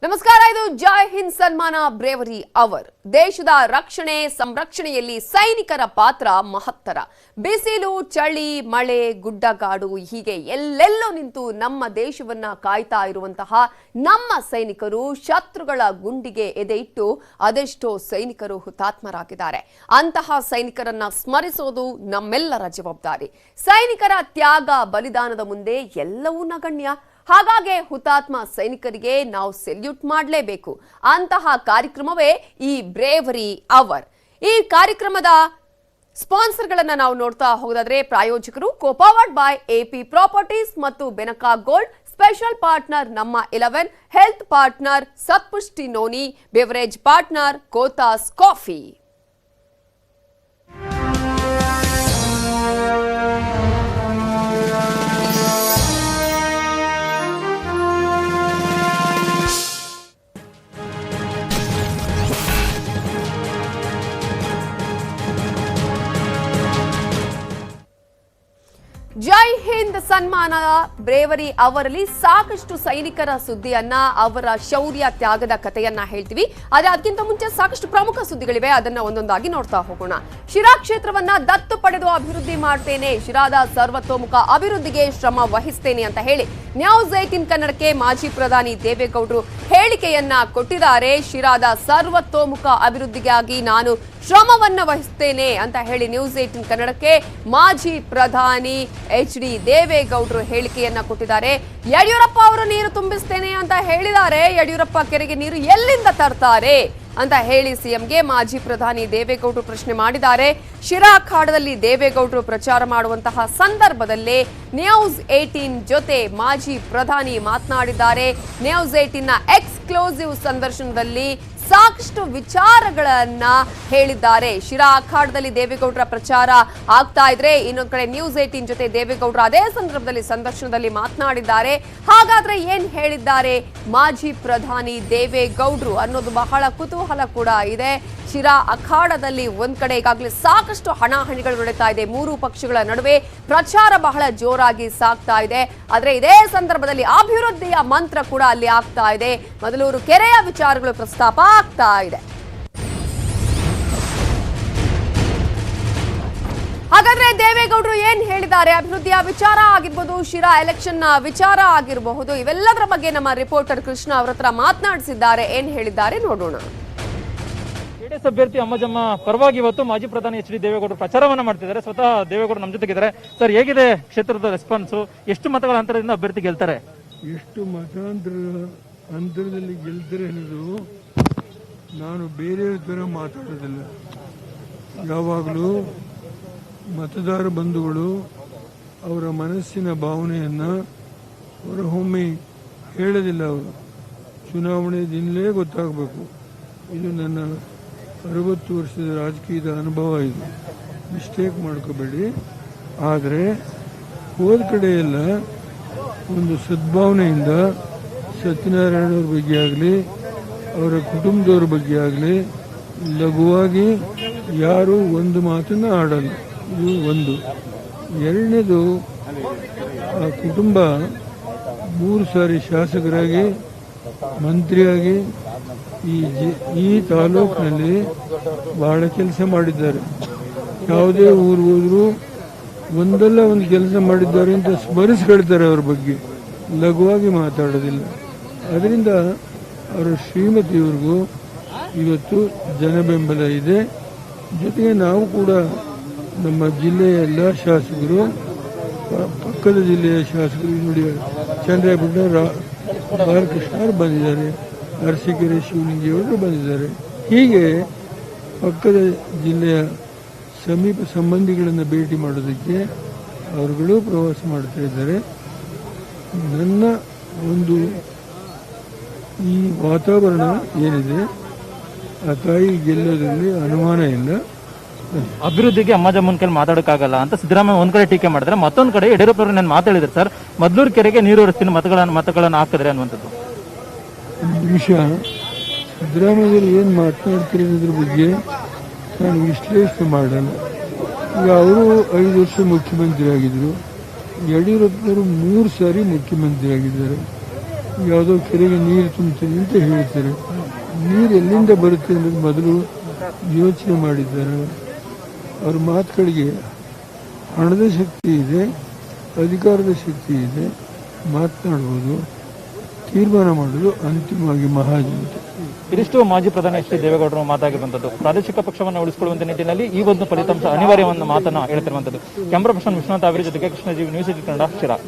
ನಮಸ್ಕಾರ. ಇದು ಜೈ ಹಿಂದ್ ಸನ್ಮಾನ ಬ್ರೇವರಿ ಅವರ್. ದೇಶದ ರಕ್ಷಣೆ ಸಂರಕ್ಷಣೆಯಲ್ಲಿ ಸೈನಿಕರ ಪಾತ್ರ ಮಹತ್ತರ. ಬಿಸಿಲು, ಚಳಿ, ಮಳೆ, ಗುಡ್ಡಗಾಡು ಹೀಗೆ ಎಲ್ಲೆಲ್ಲೋ ನಿಂತು ನಮ್ಮ ದೇಶವನ್ನ ಕಾಯ್ತಾ ಇರುವಂತಹ ನಮ್ಮ ಸೈನಿಕರು ಶತ್ರುಗಳ ಗುಂಡಿಗೆ ಎದೆ ಇಟ್ಟು ಅದೆಷ್ಟೋ ಸೈನಿಕರು ಹುತಾತ್ಮರಾಗಿದ್ದಾರೆ. ಅಂತಹ ಸೈನಿಕರನ್ನ ಸ್ಮರಿಸೋದು ನಮ್ಮೆಲ್ಲರ ಜವಾಬ್ದಾರಿ. ಸೈನಿಕರ ತ್ಯಾಗ ಬಲಿದಾನದ ಮುಂದೆ ಎಲ್ಲವೂ ನಗಣ್ಯ. ಹಾಗಾಗಿ ಹುತಾತ್ಮ ಸೈನಿಕರಿಗೆ ನಾವು ಸೆಲ್ಯೂಟ್ ಮಾಡಲೇಬೇಕು. ಅಂತಹ ಕಾರ್ಯಕ್ರಮವೇ ಈ ಬ್ರೇವರಿ ಅವರ್. ಈ ಕಾರ್ಯಕ್ರಮದ ಸ್ಪಾನ್ಸರ್ಗಳನ್ನ ನಾವು ನೋಡ್ತಾ ಹೋಗೋದಾದ್ರೆ ಪ್ರಾಯೋಜಕರು ಕೋಪವರ್ಡ್ ಬೈ ಎಪಿ ಪ್ರಾಪರ್ಟೀಸ್ ಮತ್ತು ಬೆನಕಾ ಗೋಲ್ಡ್. ಸ್ಪೆಷಲ್ ಪಾರ್ಟ್ನರ್ ನಮ್ಮ 11, health partner Satpushti noni, beverage partner Kothas coffee. Jai Hind ಸನ್ಮಾನ ಬ್ರೇವರಿ ಅವರಲ್ಲಿ ಸಾಕಷ್ಟು ಸೈನಿಕರ ಸುದ್ದಿಯನ್ನ, ಅವರ ಶೌರ್ಯ ತ್ಯಾಗದ ಕಥೆಯನ್ನ ಹೇಳ್ತೀವಿ. ಆದ್ರೆ ಅದಕ್ಕಿಂತ ಮುಂಚೆ ಸಾಕಷ್ಟು ಪ್ರಮುಖ ಸುದ್ದಿಗಳಿವೆ, ಅದನ್ನ ಒಂದೊಂದಾಗಿ ನೋಡ್ತಾ ಹೋಗೋಣ. ಶಿರಾ ಕ್ಷೇತ್ರವನ್ನ ದತ್ತು ಪಡೆದು ಅಭಿವೃದ್ಧಿ ಮಾಡ್ತೇನೆ, ಶಿರಾದ ಸರ್ವತೋಮುಖ ಅಭಿವೃದ್ಧಿಗೆ ಶ್ರಮ ವಹಿಸ್ತೇನೆ ಅಂತ ಹೇಳಿ ನ್ಯೂಸ್ 18 ಕನ್ನಡಕ್ಕೆ ಮಾಜಿ ಪ್ರಧಾನಿ ದೇವೇಗೌಡರು ಹೇಳಿಕೆಯನ್ನ ಕೊಟ್ಟಿದ್ದಾರೆ. ಶಿರಾದ ಸರ್ವತೋಮುಖ ಅಭಿವೃದ್ಧಿಗಾಗಿ ನಾನು ಶ್ರಮವನ್ನ ವಹಿಸ್ತೇನೆ ಅಂತ ಹೇಳಿ ನ್ಯೂಸ್ 18 ಕನ್ನಡಕ್ಕೆ ಮಾಜಿ ಪ್ರಧಾನಿ HD ದೇವೇಗೌಡರು ಹೇಳಿಕೆಯನ್ನ ಕೊಟ್ಟಿದ್ದಾರೆ. ಯಡಿಯೂರಪ್ಪ ಅವರು ನೀರು ತುಂಬಿಸ್ತೇನೆ ಅಂತ ಹೇಳಿದ್ದಾರೆ. ಯಡಿಯೂರಪ್ಪ ಕೆರೆಗೆ ನೀರು ಎಲ್ಲಿಂದ ತರ್ತಾರೆ ಅಂತ ಹೇಳಿ ಸಿಎಂಗೆ ಮಾಜಿ ಪ್ರಧಾನಿ ದೇವೇಗೌಡರು ಪ್ರಶ್ನೆ ಮಾಡಿದ್ದಾರೆ. ಶಿರಾ ಅಖಾಡದಲ್ಲಿ ದೇವೇಗೌಡರು ಪ್ರಚಾರ ಮಾಡುವಂತಹ ಸಂದರ್ಭದಲ್ಲೇ ನ್ಯೂಸ್ 18 ಜೊತೆ ಮಾಜಿ ಪ್ರಧಾನಿ ಮಾತನಾಡಿದ್ದಾರೆ. ನ್ಯೂಸ್ 18ನ ಎಕ್ಸ್ಕ್ಲೂಸಿವ್ ಸಂದರ್ಶನದಲ್ಲಿ ಸಾಕಷ್ಟು ವಿಚಾರಗಳನ್ನ ಹೇಳಿದ್ದಾರೆ. ಶಿರಾ ಅಖಾಡದಲ್ಲಿ ದೇವೇಗೌಡರ ಪ್ರಚಾರ ಆಗ್ತಾ ಇದ್ರೆ, ಇನ್ನೊಂದ್ ಕಡೆ ನ್ಯೂಸ್ 18 ಜೊತೆ ದೇವೇಗೌಡರು ಅದೇ ಸಂದರ್ಭದಲ್ಲಿ ಸಂದರ್ಶನದಲ್ಲಿ ಮಾತನಾಡಿದ್ದಾರೆ. ಹಾಗಾದ್ರೆ ಏನ್ ಹೇಳಿದ್ದಾರೆ ಮಾಜಿ ಪ್ರಧಾನಿ ದೇವೇಗೌಡರು ಅನ್ನೋದು ಬಹಳ ಕುತೂಹಲ ಕೂಡ ಇದೆ. ಶಿರಾ ಅಖಾಡದಲ್ಲಿ ಒಂದ್ ಕಡೆ ಈಗಾಗಲೇ ಸಾಕಷ್ಟು ಹಣಾಹಣಿಗಳು ನಡೀತಾ ಇದೆ. ಮೂರು ಪಕ್ಷಗಳ ನಡುವೆ ಪ್ರಚಾರ ಬಹಳ ಜೋರಾಗಿ ಸಾಗ್ತಾ ಇದೆ. ಆದ್ರೆ ಇದೇ ಸಂದರ್ಭದಲ್ಲಿ ಅಭಿವೃದ್ಧಿಯ ಮಂತ್ರ ಕೂಡ ಅಲ್ಲಿ ಆಗ್ತಾ ಇದೆ. ಮೊದಲೂರು ಕೆರೆಯ ವಿಚಾರಗಳು ಪ್ರಸ್ತಾಪ ಆಗ್ತಾ ಇದೆ. ಹಾಗಾದ್ರೆ ದೇವೇಗೌಡರು ಏನ್ ಹೇಳಿದ್ದಾರೆ? ಅಭಿವೃದ್ಧಿಯ ವಿಚಾರ ಆಗಿರ್ಬೋದು, ಶಿರಾ ಎಲೆಕ್ಷನ್ ವಿಚಾರ ಆಗಿರಬಹುದು, ಇವೆಲ್ಲದರ ಬಗ್ಗೆ ನಮ್ಮ ರಿಪೋರ್ಟರ್ ಕೃಷ್ಣ ಅವರ ಹತ್ರ ಮಾತನಾಡಿಸಿದ್ದಾರೆ. ಏನ್ ಹೇಳಿದ್ದಾರೆ ನೋಡೋಣ. ಜೆಡಿಎಸ್ ಅಭ್ಯರ್ಥಿ ಅಮ್ಮಜಮ್ಮ ಪರವಾಗಿ ಇವತ್ತು ಮಾಜಿ ಪ್ರಧಾನಿ HD ದೇವೇಗೌಡರು ಪ್ರಚಾರವನ್ನ ಮಾಡ್ತಿದ್ದಾರೆ. ಸ್ವತಃ ದೇವೇಗೌಡರು ನಮ್ಮ ಜೊತೆಗಿದ್ದಾರೆ. ಸರ್, ಹೇಗಿದೆ ಕ್ಷೇತ್ರದ ರೆಸ್ಪಾನ್ಸು? ಎಷ್ಟು ಮತಗಳ ಅಂತರದಿಂದ ಅಭ್ಯರ್ಥಿ ಗೆಲ್ತಾರೆ? ಎಷ್ಟು ಅಂತರದಲ್ಲಿ ಗೆಲ್ತಾರೆ ಅನ್ನೋದು ನಾನು ಬೇರೆಯವ್ರ ಥರ ಮಾತಾಡೋದಿಲ್ಲ. ಯಾವಾಗಲೂ ಮತದಾರ ಬಂಧುಗಳು ಅವರ ಮನಸ್ಸಿನ ಭಾವನೆಯನ್ನು ಹೊರಹೊಮ್ಮೆ ಹೇಳೋದಿಲ್ಲ. ಅವರು ಚುನಾವಣೆ ದಿನಲೇ ಗೊತ್ತಾಗಬೇಕು. ಇದು ನನ್ನ 60 ವರ್ಷದ ರಾಜಕೀಯದ ಅನುಭವ. ಇದು ಮಿಸ್ಟೇಕ್ ಮಾಡ್ಕೋಬೇಡಿ. ಆದರೆ ಹೋದ ಕಡೆ ಎಲ್ಲ ಒಂದು ಸದ್ಭಾವನೆಯಿಂದ ಸತ್ಯನಾರಾಯಣವ್ರ ಬಗ್ಗೆ ಆಗಲಿ, ಅವರ ಕುಟುಂಬದವ್ರ ಬಗ್ಗೆ ಆಗಲಿ ಲಘುವಾಗಿ ಯಾರೂ ಒಂದು ಮಾತನ್ನು ಆಡಲ್ಲ. ಇದು ಒಂದು. ಎರಡನೇದು, ಆ ಕುಟುಂಬ 3 ಸಾರಿ ಶಾಸಕರಾಗಿ, ಮಂತ್ರಿಯಾಗಿ ಈ ತಾಲೂಕಿನಲ್ಲಿ ಬಹಳ ಕೆಲಸ ಮಾಡಿದ್ದಾರೆ. ಯಾವುದೇ ಊರು ಹೋದರೂ ಒಂದಲ್ಲ ಒಂದು ಕೆಲಸ ಮಾಡಿದ್ದಾರೆ ಅಂತ ಸ್ಮರಿಸ್ಕೊಳ್ತಾರೆ. ಅವ್ರ ಬಗ್ಗೆ ಲಘುವಾಗಿ ಮಾತಾಡೋದಿಲ್ಲ. ಅದರಿಂದ ಅವರ ಶ್ರೀಮತಿಯವ್ರಿಗೂ ಇವತ್ತು ಜನಬೆಂಬಲ ಇದೆ. ಜೊತೆಗೆ ನಾವು ಕೂಡ ನಮ್ಮ ಜಿಲ್ಲೆಯ ಎಲ್ಲ ಶಾಸಕರು, ಪಕ್ಕದ ಜಿಲ್ಲೆಯ ಶಾಸಕರು, ನೋಡಿ ಚಂದ್ರಪುಟ್ಟ ಬಾಲಕೃಷ್ಣ ಅವರು ಬಂದಿದ್ದಾರೆ, ಅರಸೀಕೆರೆ ಶಿವಲಿಂಗಿಯವರು ಬಂದಿದ್ದಾರೆ. ಹೀಗೆ ಪಕ್ಕದ ಜಿಲ್ಲೆಯ ಸಮೀಪ ಸಂಬಂಧಿಗಳನ್ನು ಭೇಟಿ ಮಾಡೋದಕ್ಕೆ ಅವರುಗಳು ಪ್ರವಾಸ ಮಾಡ್ತಾ ಇದ್ದಾರೆ. ನನ್ನ ಒಂದು ಈ ವಾತಾವರಣ ಏನಿದೆ, ಆ ತಾಯಿ ಗೆಲ್ಲೋದ್ರಲ್ಲಿ ಅನುಮಾನ ಇಲ್ಲ. ಅಭಿವೃದ್ಧಿಗೆ ಅಮ್ಮಜಮ್ಮನ ಕೈಲಿ ಮಾತಾಡೋಕ್ಕಾಗಲ್ಲ ಅಂತ ಸಿದ್ದರಾಮಯ್ಯ ಒಂದ್ ಕಡೆ ಟೀಕೆ ಮಾಡಿದ್ರೆ, ಮತ್ತೊಂದು ಕಡೆ ಯಡಿಯೂರಪ್ಪ ಅವರು ನಾನು ಮಾತಾಡಿದ್ರು ಸರ್, ಮೊದಲೂರು ಕೆರೆಗೆ ನೀರು ಹರಿಸ್ತೀನಿ, ಮತಗಳನ್ನು ಹಾಕಿದ್ರೆ ಅನ್ನುವಂಥದ್ದು. ನಿಮಿಷ, ಸಿದ್ದರಾಮಯ್ಯರು ಏನು ಮಾತನಾಡ್ತಾರೆ ಅನ್ನೋದ್ರ ಬಗ್ಗೆ ನಾನು ವಿಶ್ಲೇಷಣೆ ಮಾಡಲ್ಲ. ಈಗ ಅವರು 5 ವರ್ಷ ಮುಖ್ಯಮಂತ್ರಿ ಆಗಿದ್ರು, ಯಡಿಯೂರಪ್ಪನವರು 3 ಸಾರಿ ಮುಖ್ಯಮಂತ್ರಿ ಆಗಿದ್ದಾರೆ. ಯಾವುದೋ ಕೆರೆಗೆ ನೀರು ತುಂಬ್ತೀನಿ ಅಂತ ಹೇಳ್ತಾರೆ. ನೀರು ಎಲ್ಲಿಂದ ಬರುತ್ತೆ ಅನ್ನೋದು ಮೊದಲು ಯೋಚನೆ ಮಾಡಿದ್ದಾರೆ. ಅವ್ರ ಮಾತುಗಳಿಗೆ ಹಣದ ಶಕ್ತಿ ಇದೆ, ಅಧಿಕಾರದ ಶಕ್ತಿ ಇದೆ, ಮಾತನಾಡ್ಬೋದು, ತೀರ್ಮಾನ ಮಾಡೋದು ಅಂತಿಮವಾಗಿ ಮಹಾಜನತೆ. ಇದಿಷ್ಟು ಮಾಜಿ ಪ್ರಧಾನಿ ಎಚ್ ಡಿ ದೇವೇಗೌಡರು ಮಾತಾಗಿರುವಂತದ್ದು. ಪ್ರಾದೇಶಿಕ ಪಕ್ಷವನ್ನು ಉಳಿಸಿಕೊಳ್ಳುವಂತ ನಿಟ್ಟಿನಲ್ಲಿ ಈ ಒಂದು ಫಲಿತಾಂಶ ಅನಿವಾರ್ಯವನ್ನು ಮಾತನ್ನ ಹೇಳ್ತಿರುವಂತದ್ದು. ಕ್ಯಾಮರಾ ಪರ್ಸನ್ ವಿಶ್ವನಾಥ್ ಅವರ ಜೊತೆಗೆ ಕೃಷ್ಣಜೀವಿ, ನ್ಯೂಸ್ 18 ಕನ್ನಡ, ಶಿರಾ.